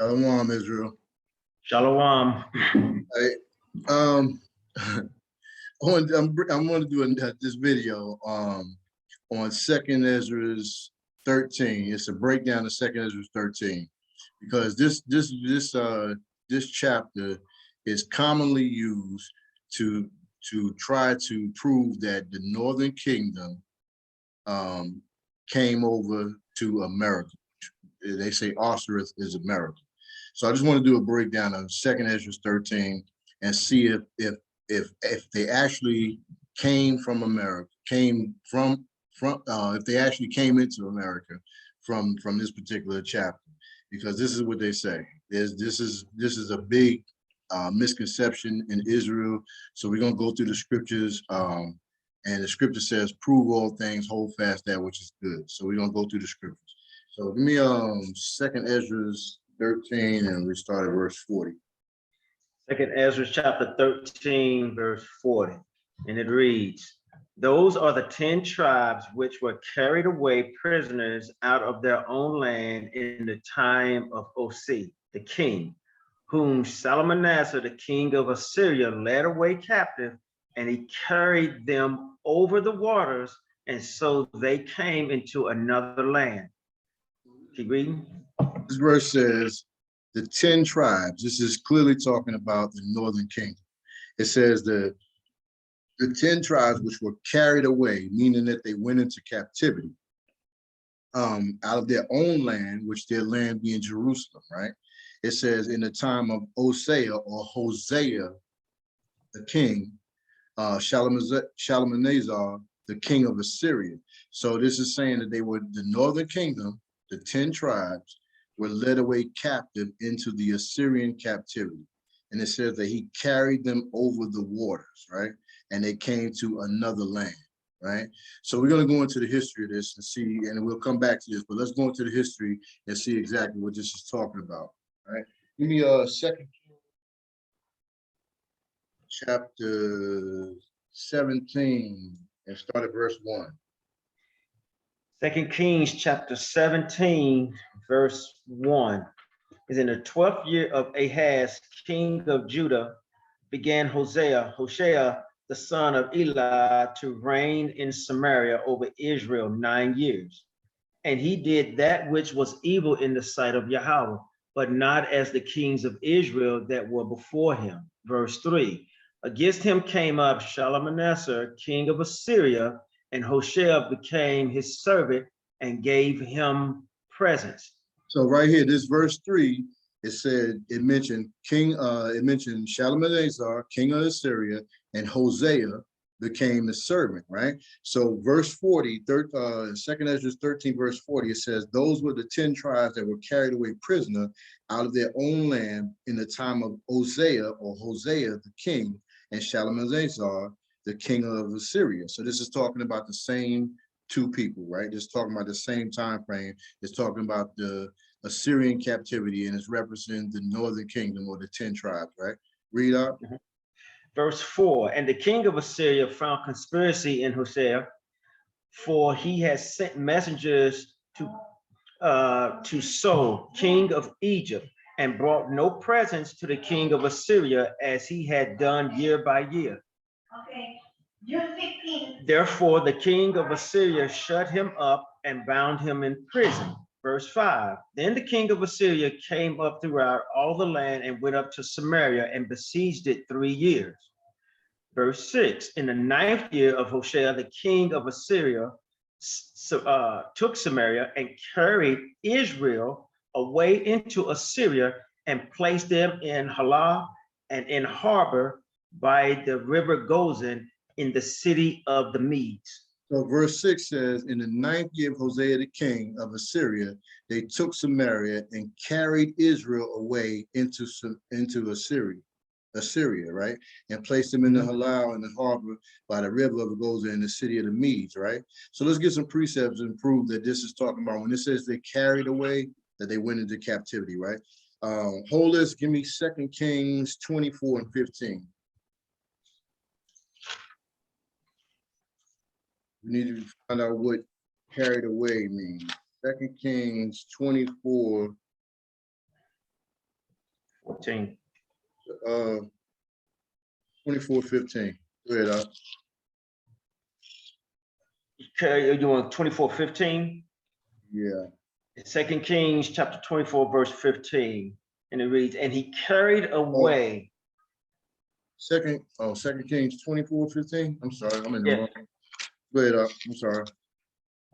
Shalom, Israel. Shalom. Hey, I'm going to do this video on Second Esdras 13. It's a breakdown of Second Esdras 13 because this chapter is commonly used to try to prove that the Northern Kingdom came over to America. They say Issachar is America. So I just want to do a breakdown of Second Esdras 13 and see if they actually came from America, if they actually came into America from this particular chapter, because this is what they say. This is a big misconception in Israel. So we're gonna go through the scriptures, and the scripture says, "Prove all things, hold fast that which is good." So we're gonna go through the scriptures. So give me Second Esdras 13, and we start at verse 40. Second Ezra chapter 13, verse 40. And it reads, "Those are the 10 tribes which were carried away prisoners out of their own land in the time of Osea, the king, whom Shalmaneser, the king of Assyria, led away captive, and he carried them over the waters, and so they came into another land." Keep reading. This verse says, the 10 tribes. This is clearly talking about the Northern Kingdom. It says the 10 tribes which were carried away, meaning that they went into captivity out of their own land, which their land being Jerusalem, right? It says in the time of Osea or Hosea, the king, Shalmaneser, the king of Assyria. So this is saying that they were the Northern Kingdom, the 10 tribes, were led away captive into the Assyrian captivity. And it says that he carried them over the waters, right? And they came to another land, right? So we're going to go into the history of this and see, and we'll come back to this, but let's go into the history and see exactly what this is talking about, right? Give me Second chapter 17 and start at verse 1. 2 Kings chapter 17, verse 1. Is in the 12th year of Ahaz, king of Judah, began Hoshea, the son of Eli, to reign in Samaria over Israel 9 years. And he did that which was evil in the sight of Yahweh, but not as the kings of Israel that were before him. Verse 3. Against him came up Shalmaneser, king of Assyria, and Hoshea became his servant and gave him presents. So right here, this verse 3, it mentioned Shalmaneser, king of Assyria, and Hosea became the servant, right? So verse 40, Second Esdras 13, verse 40, it says, those were the 10 tribes that were carried away prisoner out of their own land in the time of Hosea the king, and Shalmaneser, the king of Assyria. So this is talking about the same two people, right? It's talking about the same time frame. It's talking about the Assyrian captivity, and it's representing the Northern Kingdom or the 10 tribes, right? Read up. Verse 4, and the king of Assyria found conspiracy in Hosea, for he has sent messengers to So, king of Egypt, and brought no presents to the king of Assyria as he had done year by year. Okay. Therefore, the king of Assyria shut him up and bound him in prison. Verse 5, then the king of Assyria came up throughout all the land and went up to Samaria and besieged it 3 years. Verse 6, in the 9th year of Hoshea, the king of Assyria took Samaria and carried Israel away into Assyria and placed them in Halah and in harbor by the river Gozan in the city of the Medes. So verse 6 says, in the 9th year of Hosea the king of Assyria, they took Samaria and carried Israel away into Assyria, right? And placed them in the Halal and the harbor by the river of Gozan in the city of the Medes, right? So let's get some precepts and prove that this is talking about when it says they carried away, that they went into captivity, right? Hold this, give me 2 Kings 24 and 15. We need to find out what carried away means. 2 Kings 24 14. 24:15. Go ahead. Okay, you want 24:15? Yeah. 2 Kings chapter 24, verse 15. And it reads, and he carried away. Second Kings 24:15. I'm sorry, I'm in the Yeah. wrong. Go ahead. I'm sorry.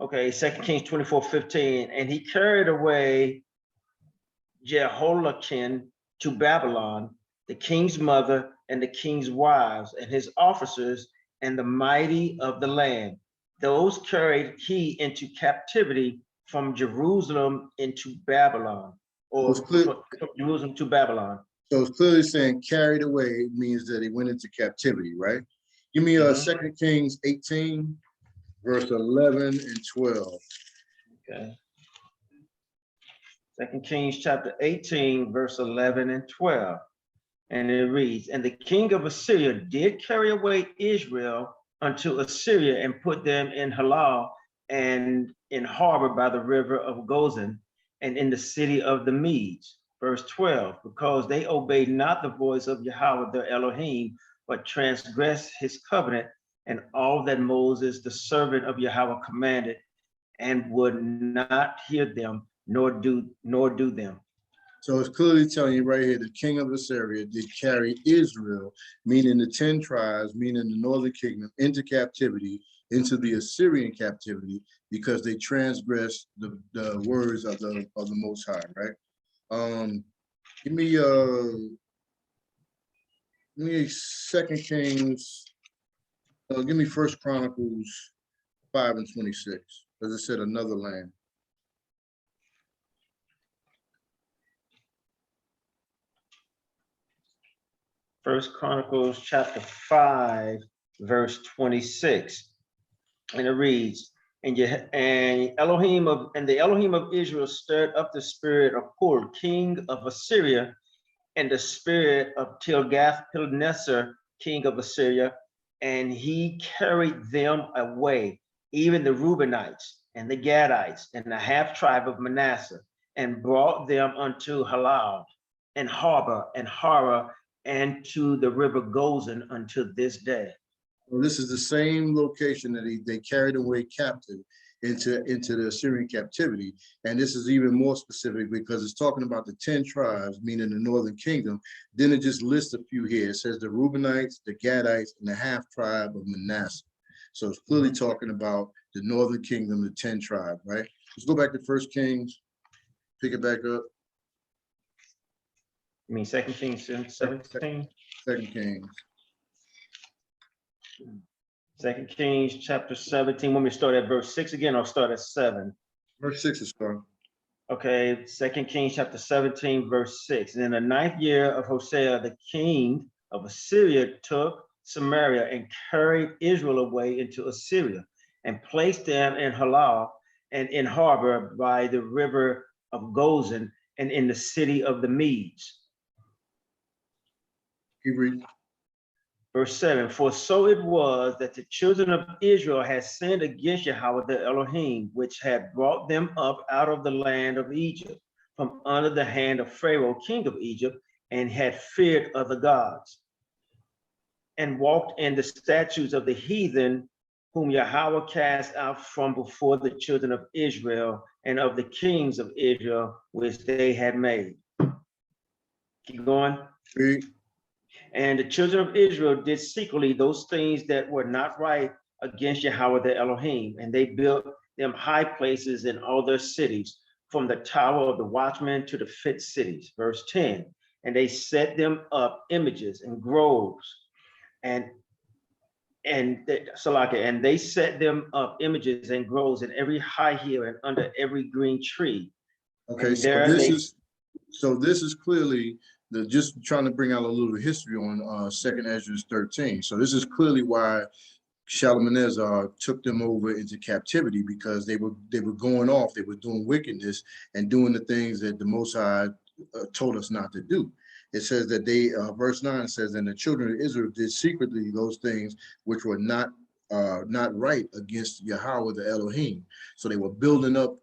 Okay, 2 Kings 24:15. And he carried away Jehoiakim to Babylon, the king's mother and the king's wives and his officers and the mighty of the land. Those carried he into captivity from Jerusalem into Babylon, or from Jerusalem to Babylon. So it's clearly saying carried away means that he went into captivity, right? Give me 2 Kings 18, verse 11 and 12. Okay. 2 Kings chapter 18, verse 11 and 12. And it reads, and the king of Assyria did carry away Israel unto Assyria and put them in Halal and in harbor by the river of Gozan and in the city of the Medes. Verse 12, because they obeyed not the voice of Yahweh their Elohim, but transgressed his covenant and all that Moses, the servant of Yahweh, commanded, and would not hear them, nor do them. So it's clearly telling you right here, the king of Assyria did carry Israel, meaning the 10 tribes, meaning the northern kingdom, into captivity, into the Assyrian captivity, because they transgressed the words of the Most High, right? Give me 2 Kings. Give me 1 Chronicles 5 and 26, as I said, another land. First Chronicles chapter 5, verse 26. And it reads, and the Elohim of Israel stirred up the spirit of Pul, king of Assyria, and the spirit of Tilgath-Pilneser, king of Assyria, and he carried them away, even the Reubenites and the Gadites and the half tribe of Manasseh, and brought them unto Halal and harbor and Hara and to the river Gozan unto this day. Well, this is the same location that they carried away captive into the Assyrian captivity. And this is even more specific because it's talking about the 10 tribes, meaning the northern kingdom. Then it just lists a few here. It says the Reubenites, the Gadites, and the half tribe of Manasseh. So it's clearly talking about the northern kingdom, the 10 tribes, right? Let's go back to 1 Kings, pick it back up. You mean 2 Kings 17? 2 Kings. 2 Kings chapter 17. Want me to start at verse 6 again or start at 7? Verse 6 is fine. Okay, 2 Kings chapter 17, verse 6. And in the 9th year of Hosea, the king of Assyria took Samaria and carried Israel away into Assyria and placed them in Halal and in harbor by the river of Gozan and in the city of the Medes. Keep reading. Verse 7, for so it was that the children of Israel had sinned against Yahweh their Elohim, which had brought them up out of the land of Egypt, from under the hand of Pharaoh, king of Egypt, and had feared other gods, and walked in the statutes of the heathen, whom Yahweh cast out from before the children of Israel, and of the kings of Israel, which they had made. Keep going. Read. And the children of Israel did secretly those things that were not right against Yahweh their Elohim, and they built them high places in all their cities, from the tower of the watchman to the fit cities. Verse 10, and they set them up images and groves, and they set them up images and groves in every high hill and under every green tree. Okay, so this is clearly just trying to bring out a little history on 2nd Esdras 13. So this is clearly why Shalmaneser took them over into captivity, because they were going off, they were doing wickedness and doing the things that the Most High told us not to do. It says that they, verse 9 says, and the children of Israel did secretly those things which were not right against Yahweh the Elohim. So they were building up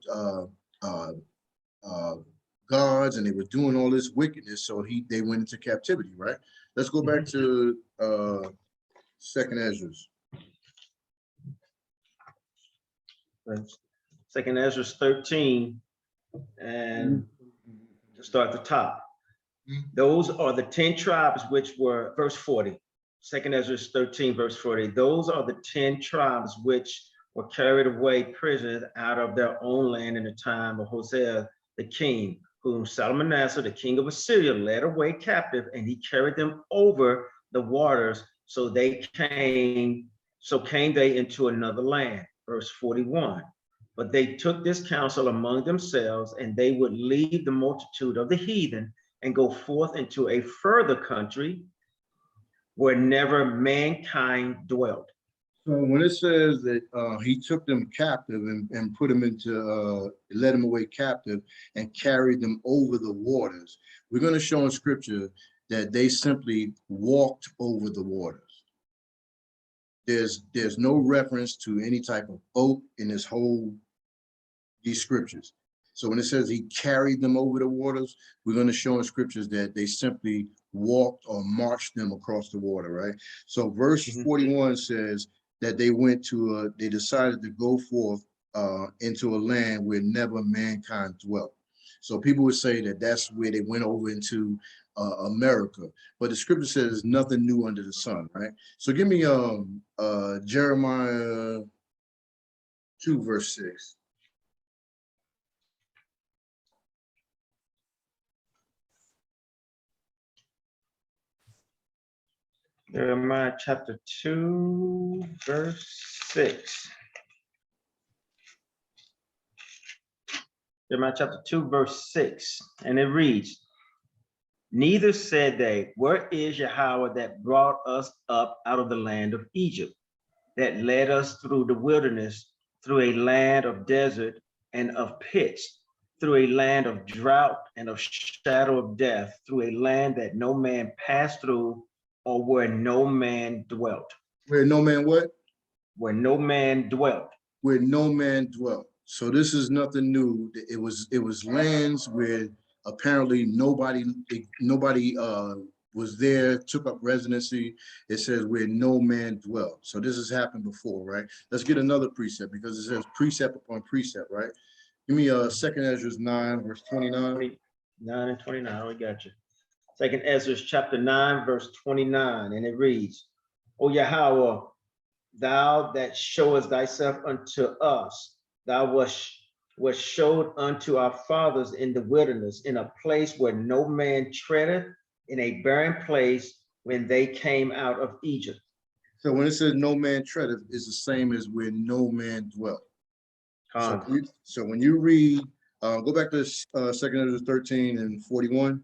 gods and they were doing all this wickedness. So they went into captivity, right? Let's go back to Second Esdras. Second Esdras 13, and to start at the top. Those are the 10 tribes which were, verse 40. Second Esdras 13, verse 40. Those are the 10 tribes which were carried away prisoners out of their own land in the time of Hosea the king, whom Salmanasseh, the king of Assyria, led away captive, and he carried them over the waters. So came they into another land. Verse 41. But they took this counsel among themselves, and they would leave the multitude of the heathen and go forth into a further country where never mankind dwelt. So when it says that he took them captive and put them into, led them away captive and carried them over the waters, we're going to show in scripture that they simply walked over the waters. There's no reference to any type of boat in these scriptures. So when it says he carried them over the waters, we're going to show in scriptures that they simply walked or marched them across the water, right? So verse 41 says that they decided to go forth into a land where never mankind dwelt. So people would say that that's where they went over into America, but the scripture says there's nothing new under the sun, right? So give me Jeremiah 2 verse 6. Jeremiah chapter 2, verse 6. Jeremiah chapter 2, verse 6, and it reads, neither said they, where is Yahweh that brought us up out of the land of Egypt, that led us through the wilderness, through a land of desert and of pits, through a land of drought and of shadow of death, through a land that no man passed through, or where no man dwelt. Where no man what? Where no man dwelt. Where no man dwelt. So this is nothing new. It was lands where apparently nobody was there, took up residency. It says where no man dwelt. So this has happened before, right? Let's get another precept because it says precept upon precept, right? Give me Second Esdras 9 verse 29. 9 and 29, we got you. Second Esdras chapter 9 verse 29, and it reads, O Yahweh, thou that showest thyself unto us, thou was showed unto our fathers in the wilderness, in a place where no man treadeth, in a barren place when they came out of Egypt. So when it says no man treadeth, it's the same as where no man dwelt. So when you read, go back to Second Esdras 13 and 41.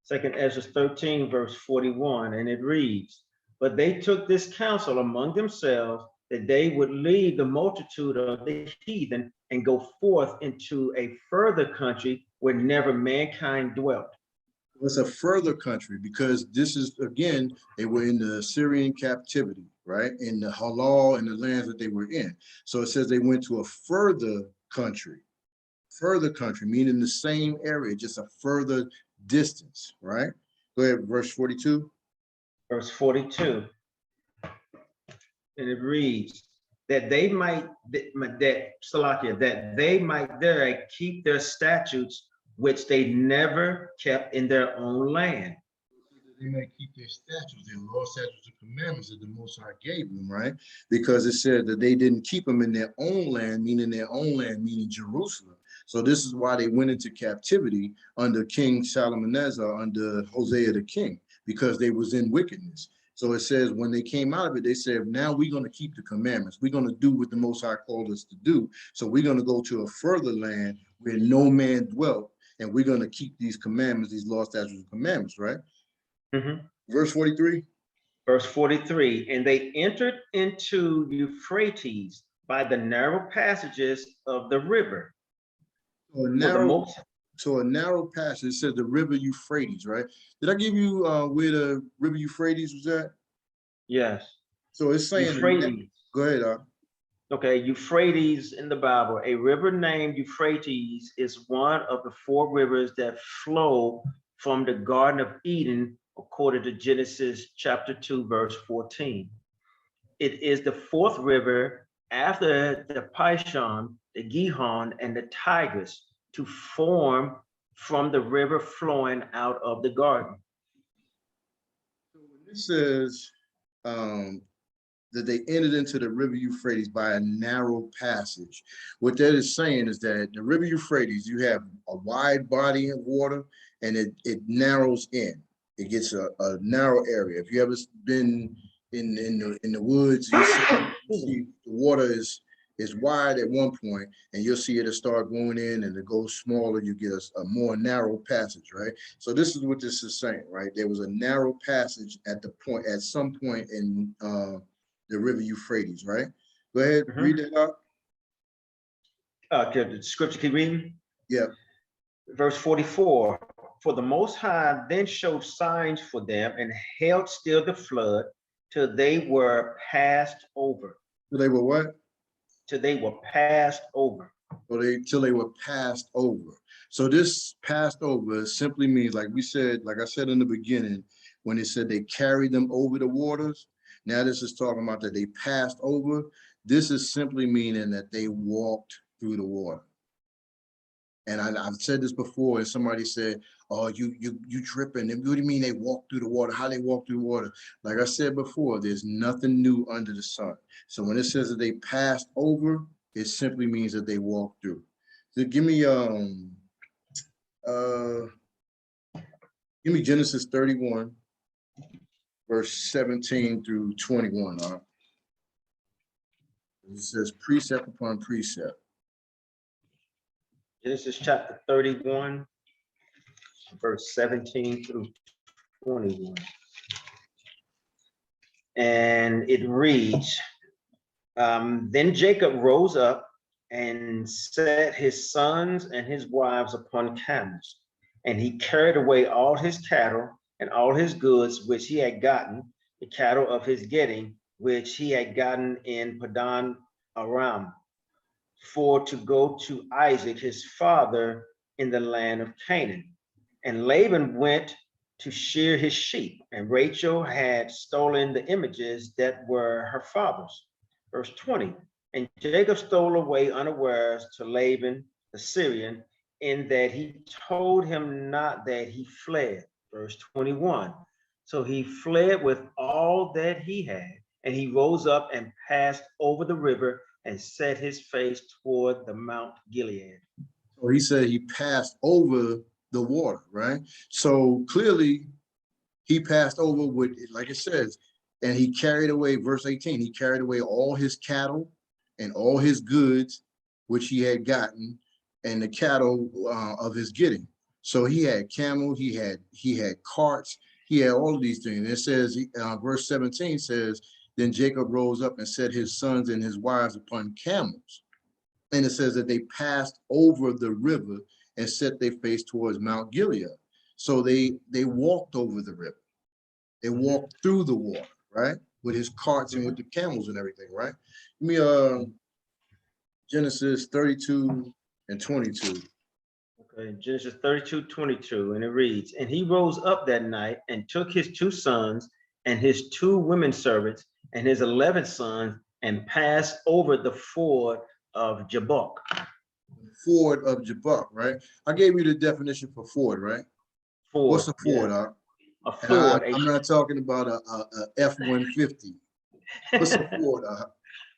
Second Esdras 13 verse 41, and it reads, but they took this counsel among themselves, that they would leave the multitude of the heathen and go forth into a further country where never mankind dwelt. It's a further country because this is, again, they were in the Assyrian captivity, right? In the halal and the lands that they were in. So it says they went to a further country, meaning the same area, just a further distance, right? Go ahead, verse 42. Verse 42, and it reads, that they might there keep their statutes, which they never kept in their own land. They may keep their statutes, their law, statutes, and commandments that the Most High gave them, right? Because it said that they didn't keep them in their own land, meaning Jerusalem. So this is why they went into captivity under King Shalmaneser, under Hosea the king, because they was in wickedness. So it says when they came out of it, they said, now we're going to keep the commandments. We're going to do what the Most High called us to do. So we're going to go to a further land where no man dwelt, and we're going to keep these commandments, these law, statutes, and commandments, right? Verse 43. Verse 43, and they entered into Euphrates by the narrow passages of the river. So a narrow passage, says the river Euphrates, right? Did I give you where the river Euphrates was at? Yes. So it's saying, Euphrates. Go ahead. Okay, Euphrates in the Bible. A river named Euphrates is one of the 4 rivers that flow from the Garden of Eden, according to Genesis chapter 2, verse 14. It is the 4th river after the Pishon, the Gihon, and the Tigris to form from the river flowing out of the garden. So when this says that they entered into the river Euphrates by a narrow passage, what that is saying is that the river Euphrates, you have a wide body of water and it narrows in. It gets a narrow area. If you ever been in the woods, you see the water is wide at one point, and you'll see it'll start going in and it goes smaller. You get a more narrow passage, right? So this is what this is saying, right? There was a narrow passage at some point in the river Euphrates, right? Go ahead, read that out. The scripture keep reading. Yeah. Verse 44. For the Most High then showed signs for them and held still the flood till they were passed over. So they were what? Till they were passed over. Till they were passed over. So this passed over simply means, like I said in the beginning, when it said they carried them over the waters. Now this is talking about that they passed over. This is simply meaning that they walked through the water. And I've said this before, and somebody said, "Oh, you tripping? What do you mean they walk through the water? How they walk through the water?" Like I said before, there's nothing new under the sun. So when it says that they passed over, it simply means that they walked through. So give me Genesis 31, verse 17 through 21. It says precept upon precept. Genesis chapter 31, verse 17 through 21. And it reads, then Jacob rose up and set his sons and his wives upon camels, and he carried away all his cattle and all his goods which he had gotten, the cattle of his getting, which he had gotten in Padan Aram, for to go to Isaac his father in the land of Canaan. And Laban went to shear his sheep, and Rachel had stolen the images that were her father's. Verse 20, and Jacob stole away unawares to Laban the Syrian, in that he told him not that he fled. Verse 21, so he fled with all that he had, and he rose up and passed over the river and set his face toward the Mount Gilead. So he said he passed over the water, right? So clearly he passed over with, like it says, and he carried away, verse 18, he carried away all his cattle and all his goods, which he had gotten, and the cattle of his getting. So he had camel, he had carts, he had all of these things. And it says, verse 17 says, then Jacob rose up and set his sons and his wives upon camels. And it says that they passed over the river and set their face towards Mount Gilead. So they walked over the river. They walked through the water, right? With his carts and with the camels and everything, right? Give me Genesis 32 and 22. Okay, Genesis 32, 22, and it reads, and he rose up that night and took his 2 sons and his 2 women servants and his 11 sons and passed over the ford of Jabbok. Ford of Jabbok, right? I gave you the definition for Ford, right? Ford. What's a Ford? Yeah. A Ford. I'm not talking about a F-150. What's a Ford?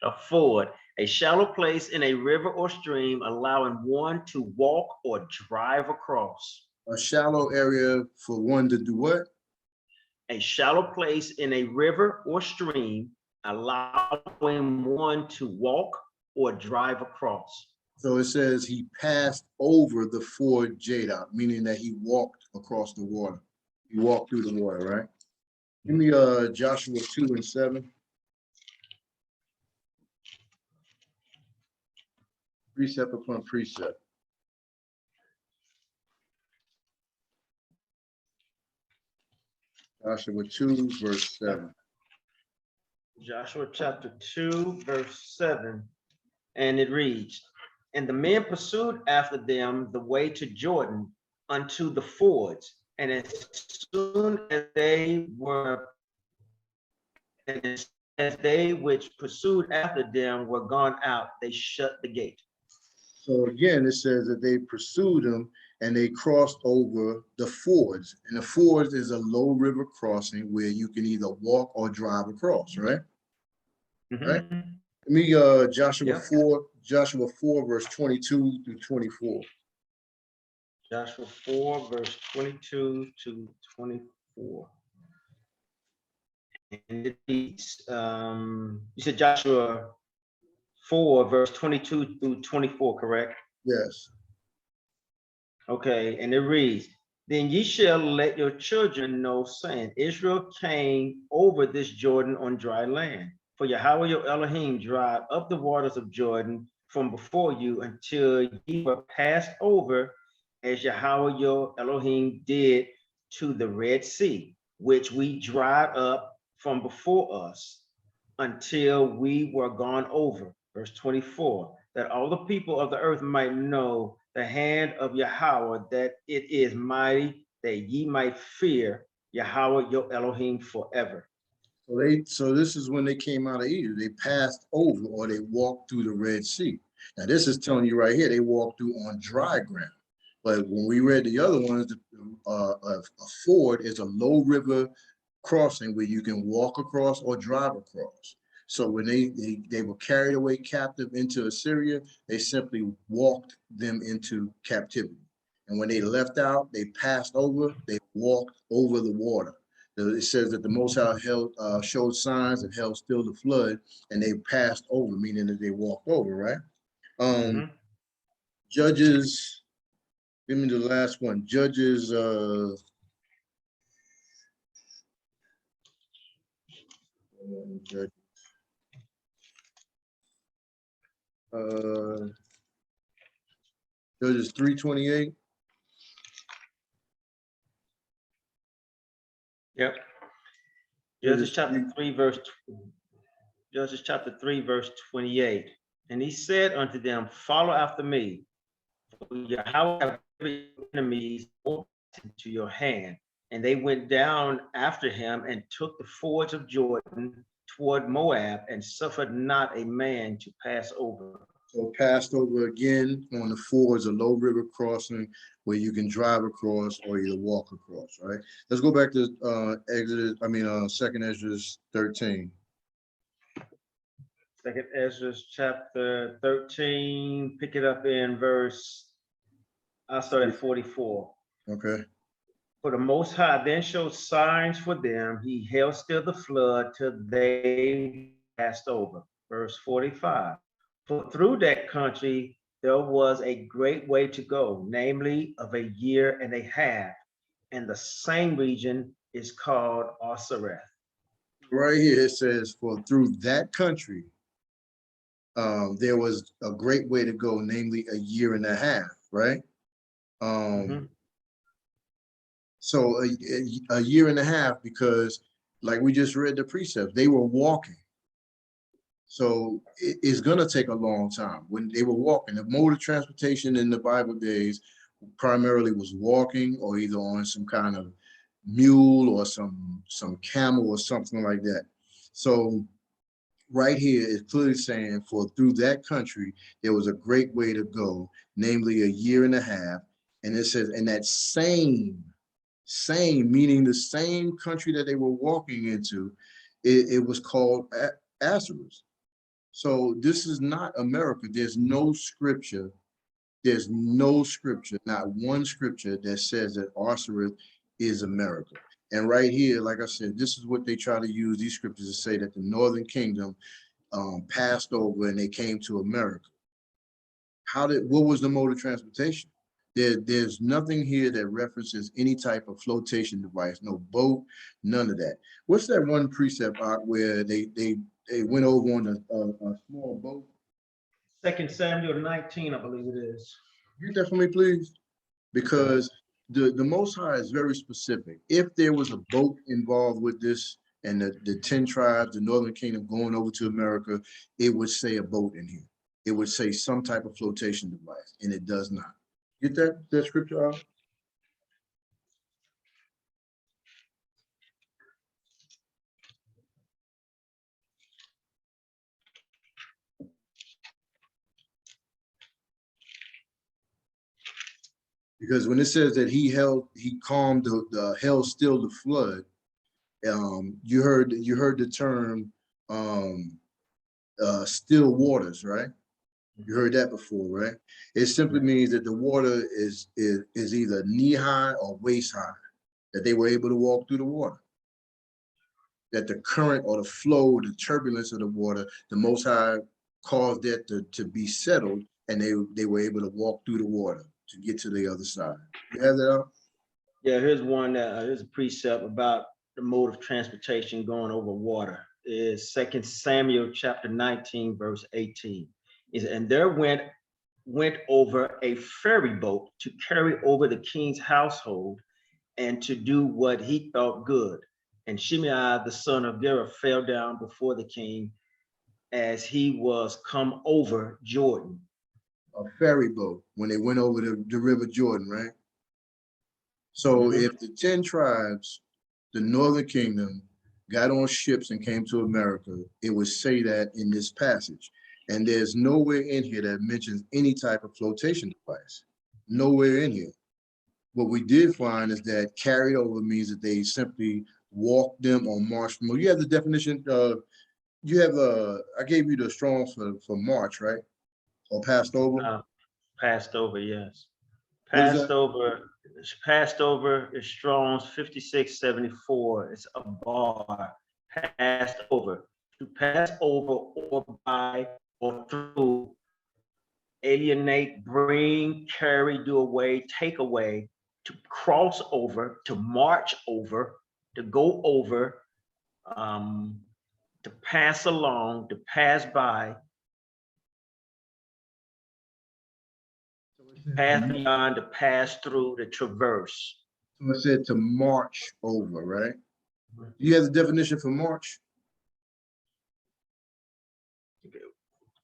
A ford, a shallow place in a river or stream, allowing one to walk or drive across. A shallow area for one to do what? A shallow place in a river or stream, allowing one to walk or drive across. So it says he passed over the ford Jabbok, meaning that he walked across the water. He walked through the water, right? Give me Joshua 2 and 7. Precept upon precept. Joshua 2, verse 7. Joshua chapter 2, verse 7. And it reads, and the men pursued after them the way to Jordan unto the fords. And as soon as they were, and as they which pursued after them were gone out, they shut the gate. So again, it says that they pursued them and they crossed over the fords. And the fords is a low river crossing where you can either walk or drive across, right? Right. Mhm. Let me Joshua Yep. 4, verse 22 through 24. Joshua 4, verse 22 to 24. And it reads, you said Joshua 4, verse 22 through 24, correct? Yes. Okay, and it reads, then ye shall let your children know, saying, Israel came over this Jordan on dry land. For Yahweh your Elohim dried up the waters of Jordan from before you until ye were passed over, as Yahweh your Elohim did to the Red Sea, which we dried up from before us until we were gone over. Verse 24, that all the people of the earth might know the hand of Yahweh, that it is mighty, that ye might fear Yahweh your Elohim forever. So this is when they came out of Egypt. They passed over or they walked through the Red Sea. Now this is telling you right here, they walked through on dry ground. But when we read the other ones, a ford is a low river crossing where you can walk across or drive across. So when they were carried away captive into Assyria, they simply walked them into captivity. And when they left out, they passed over, they walked over the water. It says that the Most High showed signs and held still the flood, and they passed over, meaning that they walked over, right? Mhm. Judges, give me the last one. Judges, uh, Judges 3:28. Yep. Judges chapter 3, verse Judges chapter 3, verse 28. And he said unto them, follow after me, for Yahweh have given your enemies into your hand. And they went down after him and took the fords of Jordan toward Moab and suffered not a man to pass over. So passed over again on the fords, a low river crossing where you can drive across or either walk across, right? Let's go back to Second Esdras 13. Second Esdras chapter 13, pick it up in verse, I'll start at 44. Okay. For the Most High then showed signs for them. He held still the flood till they passed over. Verse 45. For through that country there was a great way to go, namely of a year and a half, and the same region is called Issachar. Right here it says, for through that country, there was a great way to go, namely a year and a half, right? Mhm. So a year and a half, because like we just read the precepts, they were walking. So it's going to take a long time. When they were walking, the mode of transportation in the Bible days primarily was walking or either on some kind of mule or some camel or something like that. So right here is clearly saying, for through that country, there was a great way to go, namely a year and a half. And it says, in that same, meaning the same country that they were walking into, it was called Asherus. So this is not America. There's no scripture, not one scripture that says that Osiris is America. And right here, like I said, this is what they try to use these scriptures to say that the Northern Kingdom passed over and they came to America. What was the mode of transportation? There's nothing here that references any type of flotation device, no boat, none of that. What's that one precept out where they went over on a small boat? 2 Samuel 19, I believe it is. You definitely please, because the Most High is very specific. If there was a boat involved with this and the 10 tribes, the Northern Kingdom going over to America, it would say a boat in here. it would say some type of flotation device, and it does not. Get that scripture out? Because when it says that he calmed the held still the flood, you heard the term still waters, right? You heard that before, right? It simply means that the water is either knee high or waist high, that they were able to walk through the water. That the current or the flow, the turbulence of the water, the Most High caused that to be settled, and they were able to walk through the water to get to the other side. You have that out? Yeah, here's one. Here's a precept about the mode of transportation going over water. Is 2 Samuel chapter 19, verse 18. And there went over a ferry boat to carry over the king's household and to do what he thought good. And Shimei, the son of Gera, fell down before the king as he was come over Jordan. A ferry boat when they went over the river Jordan, right? So if the 10 tribes, the northern kingdom, got on ships and came to America, it would say that in this passage. And there's nowhere in here that mentions any type of flotation device. Nowhere in here. What we did find is that carried over means that they simply walked them or marched them. You have the definition you have I gave you the Strong's for march, right? Or passed over? Passed over, yes. What is that? Passed over is Strong's 5674. It's a bar. Passed over. To pass over or by or through, alienate, bring, carry, do away, take away, to cross over, to march over, to go over, to pass along, to pass by, pass beyond, to pass through, to traverse. So it said to march over, right? You have the definition for march?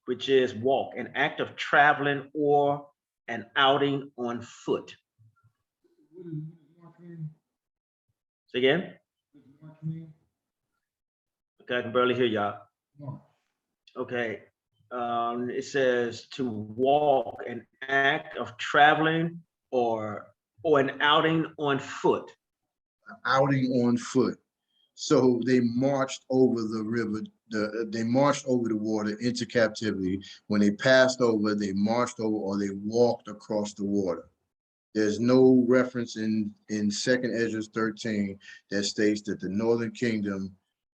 Which is walk, an act of traveling or an outing on foot. Say again? Okay, I can barely hear y'all. Okay, it says to walk, an act of traveling or an outing on foot. Outing on foot. So they marched over the river, they marched over the water into captivity. When they passed over, they marched over or they walked across the water. There's no reference in 2nd Esdras 13 that states that the northern kingdom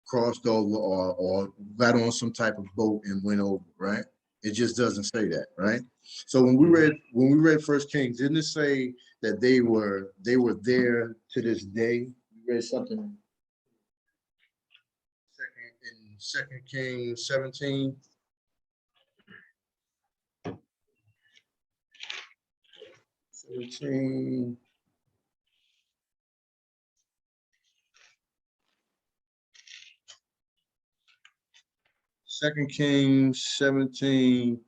crossed over or got on some type of boat and went over, right? It just doesn't say that, right? So when we read First Kings, didn't it say that they were there to this day? We read something in 2 Kings 17. Second Kings 17,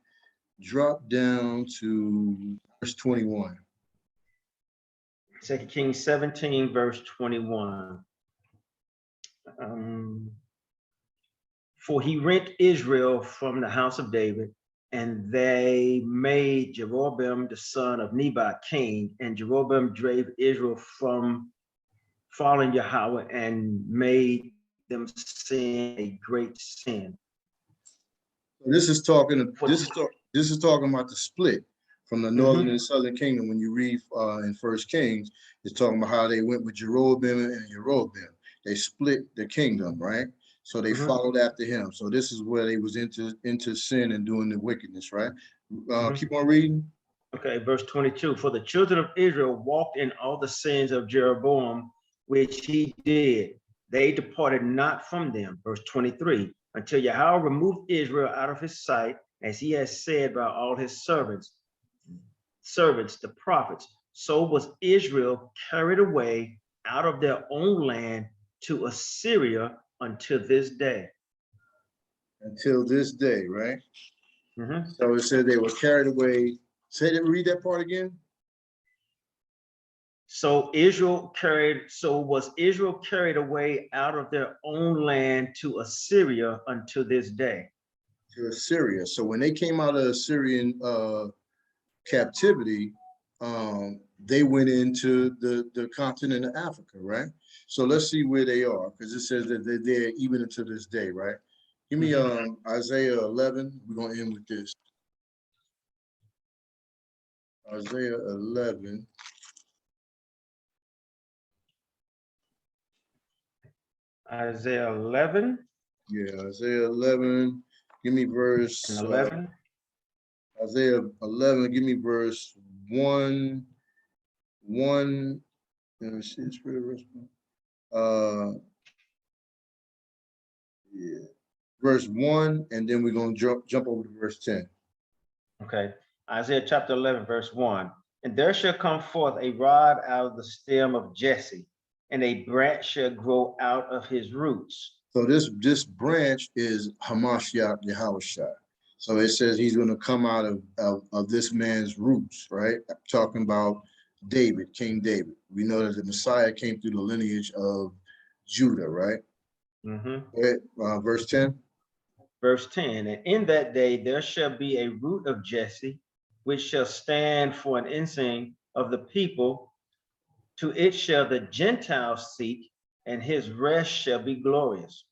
drop down to verse 21. 2 Kings 17, verse 21. For he rent Israel from the house of David, and they made Jeroboam the son of Nebat king, and Jeroboam drave Israel from following Yahweh and made them sin a great sin. This is talking about the split from the northern and southern kingdom. When you read in First Kings, it's talking about how they went with Jeroboam and Jeroboam. They split the kingdom, right? So they followed after him. So this is where they was into sin and doing the wickedness, right? Keep on reading. Okay, verse 22. For the children of Israel walked in all the sins of Jeroboam, which he did. They departed not from them. Verse 23. Until Yahweh removed Israel out of his sight, as he has said by all his servants, the prophets. So was Israel carried away out of their own land to Assyria until this day. Until this day, right? Mhm. So it said they were carried away. Say that, read that part again. So was Israel carried away out of their own land to Assyria unto this day? To Assyria. So when they came out of Assyrian captivity, they went into the continent of Africa, right? So let's see where they are, because it says that they're there even until this day, right? Give me Isaiah 11. We're gonna end with this. Isaiah 11. Isaiah 11 Yeah, Isaiah 11. Give me verse and 11. Isaiah 11. Give me verse 1. 1. Let me see. Yeah. Verse 1, and then we're gonna jump over to verse 10. Okay. Isaiah chapter 11, verse 1. And there shall come forth a rod out of the stem of Jesse, and a branch shall grow out of his roots. So this branch is Hamashiach Yahushua. So it says he's going to come out of this man's roots, right? Talking about David, King David. We know that the Messiah came through the lineage of Judah, right? Verse 10. Verse 10. And in that day there shall be a root of Jesse, which shall stand for an ensign of the people. To it shall the Gentiles seek, and his rest shall be glorious.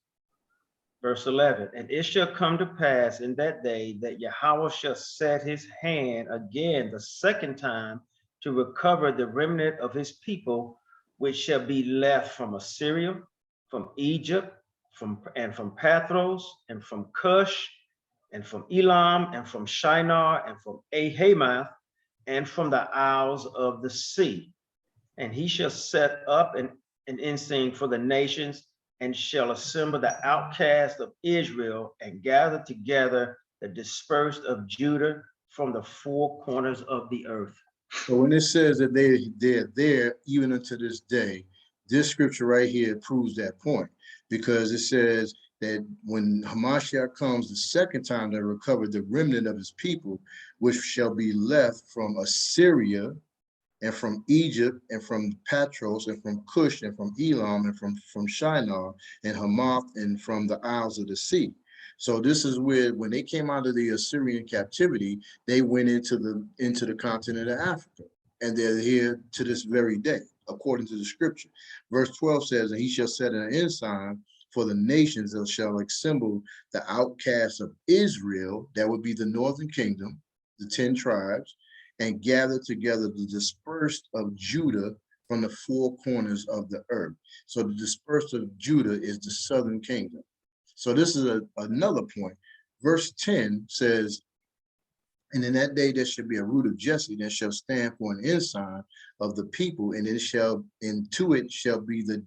Verse 11, and it shall come to pass in that day that Yahweh shall set his hand again the second time to recover the remnant of his people, which shall be left from Assyria, from Egypt, from Pathros, and from Cush, and from Elam, and from Shinar, and from Ahamath, and from the isles of the sea. And he shall set up an ensign for the nations, and shall assemble the outcasts of Israel, and gather together the dispersed of Judah from the four corners of the earth. So when it says that they're there even unto this day, this scripture right here proves that point, because it says that when Hamashiach comes the second time to recover the remnant of his people, which shall be left from Assyria, and from Egypt, and from Patros, and from Cush, and from Elam, and from Shinar, and Hamath, and from the isles of the sea. So this is where, when they came out of the Assyrian captivity, they went into the continent of Africa, and they're here to this very day, according to the scripture. Verse 12 says, and he shall set an ensign for the nations that shall assemble the outcasts of Israel, that would be the northern kingdom, the 10 tribes, and gather together the dispersed of Judah from the four corners of the earth. So the dispersed of Judah is the southern kingdom. So this is another point. Verse 10 says, and in that day there shall be a root of Jesse that shall stand for an ensign of the people, and into it shall be the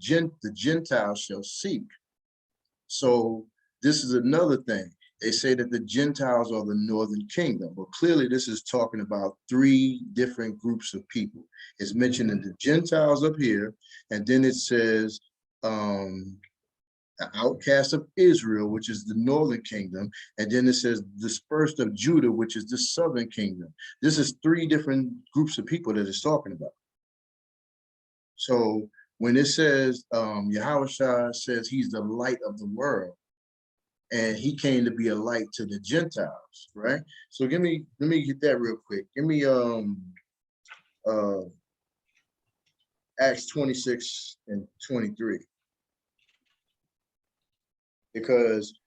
Gentiles shall seek. So this is another thing. They say that the Gentiles are the northern kingdom, but clearly this is talking about three different groups of people. It's mentioning the Gentiles up here, and then it says the outcast of Israel, which is the northern kingdom, and then it says dispersed of Judah, which is the southern kingdom. This is three different groups of people that it's talking about. So when it says Yahushua says he's the light of the world, and he came to be a light to the Gentiles, right? So let me get that real quick. Give me Acts 26 and 23. Because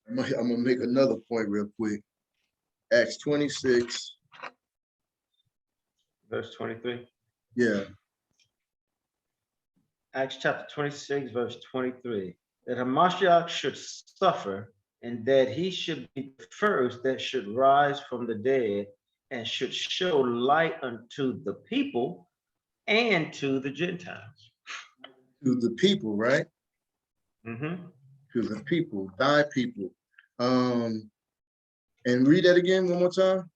I'm gonna make another point real quick. Acts 26. Verse 23. Yeah. Acts chapter 26, verse 23. That Hamashiach should suffer, and that he should be the first that should rise from the dead, and should show light unto the people and to the Gentiles. To the people, right? Mm-hmm. To the people, thy people. And read that again one more time.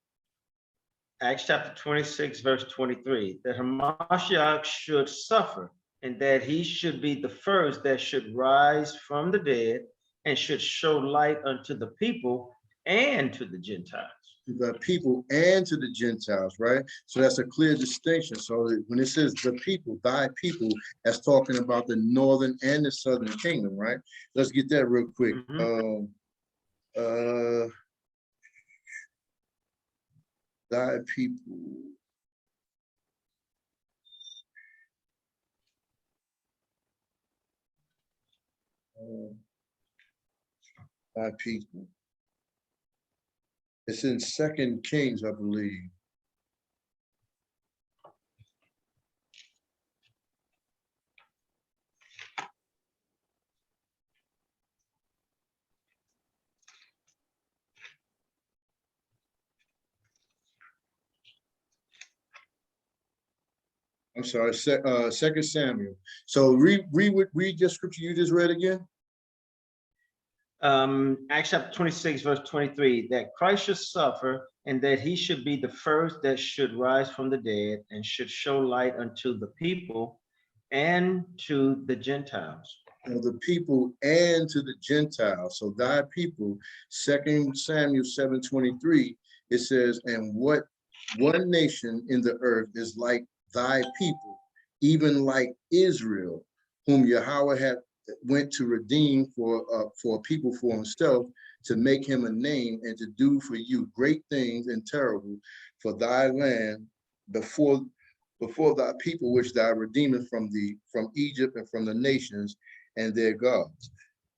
Acts chapter 26, verse 23. That Hamashiach should suffer, and that he should be the first that should rise from the dead, and should show light unto the people and to the Gentiles. To the people and to the Gentiles, right? So that's a clear distinction. So when it says the people, thy people, that's talking about the northern and the southern kingdom, right? Let's get that real quick. Thy people. Thy people. It's in 2 Kings, I believe. I'm sorry, 2 Samuel. So read the scripture you just read again. Acts chapter 26, verse 23, that Christ should suffer and that he should be the first that should rise from the dead and should show light unto the people and to the Gentiles. The people and to the Gentiles. So thy people, 2 Samuel 7:23, it says, and what one nation in the earth is like thy people, even like Israel, whom Yahweh had went to redeem for a people for himself, to make him a name and to do for you great things and terrible for thy land before thy people, which thou redeemest from Egypt and from the nations and their gods.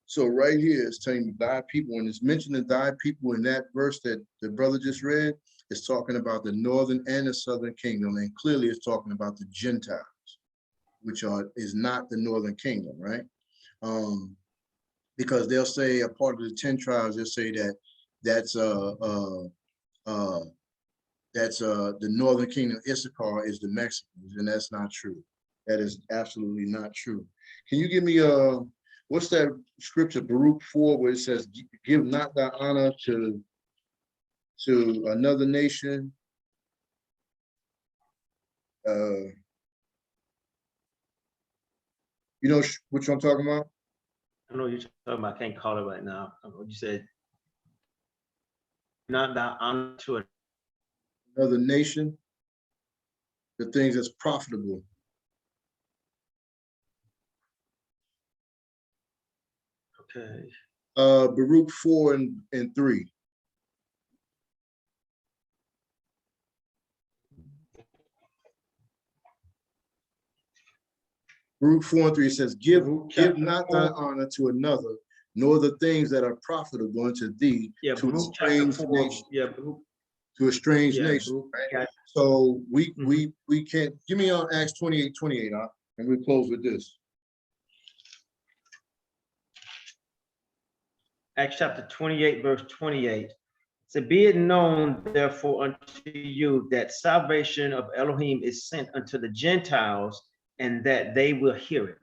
So right here it's telling you thy people. When it's mentioning thy people in that verse that the brother just read, it's talking about the northern and the southern kingdom, and clearly it's talking about the Gentiles, which is not the northern kingdom, right? Because they'll say a part of the 10 tribes, they'll say that's the northern kingdom. Issachar is the Mexicans, and that's not true. That is absolutely not true. Can you give me what's that scripture, Baruch 4, where it says, give not thy honor to another nation? You know which I'm talking about? I know you're talking about, I can't call it right now. You said, not thy honor to another nation, the things that's profitable. Okay. Baruch 4 and 3. Baruch 4 and 3 says, give not thy honor to another, nor the things that are profitable unto thee, to a strange nation. To a strange nation. Right? So we can't. Give me on Acts 28:28, and we close with this. Acts chapter 28, verse 28. So be it known, therefore, unto you that salvation of Elohim is sent unto the Gentiles, and that they will hear it.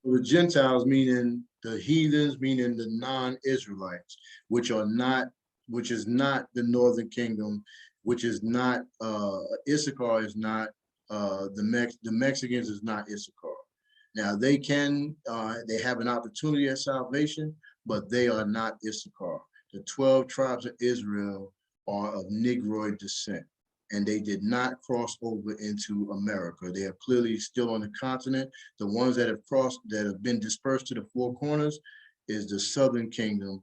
The Gentiles, meaning the heathens, meaning the non-Israelites, which is not the northern kingdom, which is not Issachar, is not the Mexicans, is not Issachar. Now they have an opportunity at salvation, but they are not Issachar. The 12 tribes of Israel are of Negroid descent, and they did not cross over into America. They are clearly still on the continent. The ones that have crossed, that have been dispersed to the four corners, is the southern kingdom,